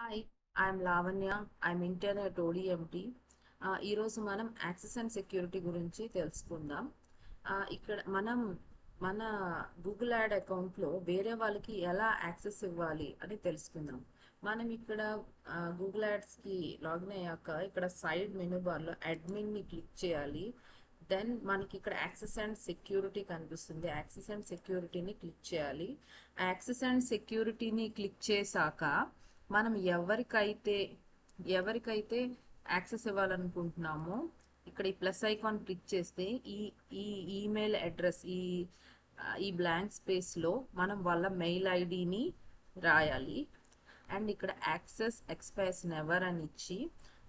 Hi, I'm Lavanya. I'm internet ఓడిఎంటి. ఈరోజు మనం యాక్సెస్ అండ్ సెక్యూరిటీ గురించి తెలుసుకుందాం. ఇక్కడ మన గూగుల్ యాడ్ అకౌంట్లో వేరే వాళ్ళకి ఎలా యాక్సెస్ ఇవ్వాలి అని తెలుసుకుందాం. మనం ఇక్కడ గూగుల్ యాడ్స్కి లాగిన్ అయ్యాక ఇక్కడ సైడ్ మెనూ బార్లో అడ్మిన్ని క్లిక్ చేయాలి. దెన్ మనకి ఇక్కడ యాక్సెస్ అండ్ సెక్యూరిటీ కనిపిస్తుంది. యాక్సెస్ అండ్ సెక్యూరిటీని క్లిక్ చేయాలి. యాక్సెస్ అండ్ సెక్యూరిటీని క్లిక్ చేశాక మనం ఎవరికైతే యాక్సెస్ ఇవ్వాలనుకుంటున్నామో ఇక్కడ ఈ ప్లస్ ఐకాన్ క్లిక్ చేస్తే ఈ ఈ ఈమెయిల్ అడ్రస్ ఈ బ్లాంక్ స్పేస్లో మనం వాళ్ళ మెయిల్ ఐడిని రాయాలి. అండ్ ఇక్కడ యాక్సెస్ ఎక్స్పైర్స్ నెవర్ అని ఇచ్చి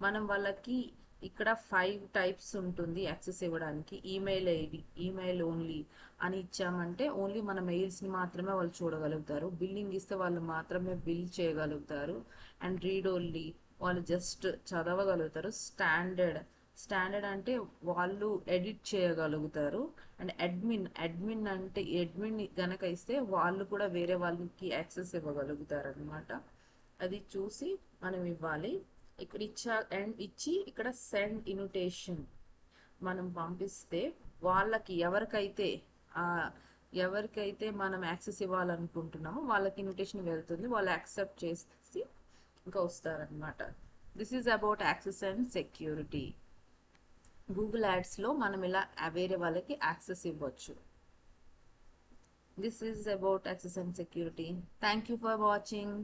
మనం వాళ్ళకి ఇక్కడ 5 టైప్స్ ఉంటుంది యాక్సెస్ ఇవ్వడానికి. ఈమెయిల్ ఐడి, ఈమెయిల్ ఓన్లీ అని ఇచ్చామంటే ఓన్లీ మన మెయిల్స్ని మాత్రమే వాళ్ళు చూడగలుగుతారు. బిల్లింగ్ ఇస్తే వాళ్ళు మాత్రమే బిల్ చేయగలుగుతారు. అండ్ రీడ్ ఓన్లీ, వాళ్ళు జస్ట్ చదవగలుగుతారు. స్టాండర్డ్ అంటే వాళ్ళు ఎడిట్ చేయగలుగుతారు. అండ్ అడ్మిన్ అంటే అడ్మిన్ గనక ఇస్తే వాళ్ళు కూడా వేరే వాళ్ళకి యాక్సెస్ ఇవ్వగలుగుతారు అనమాట. అది చూసి మనం ఇవ్వాలి. ఇక్కడ ఇచ్చి ఇక్కడ సెండ్ ఇన్విటేషన్ మనం పంపిస్తే వాళ్ళకి ఎవరికైతే మనం యాక్సెస్ ఇవ్వాలనుకుంటున్నామో వాళ్ళకి ఇన్విటేషన్ వెళ్తుంది. వాళ్ళు యాక్సెప్ట్ చేసి ఇంకా వస్తారనమాట. This is about access and security. Google యాడ్స్లో మనం ఇలా వేరే వాళ్ళకి యాక్సెస్ ఇవ్వచ్చు. This is about access and security. Thank you for watching.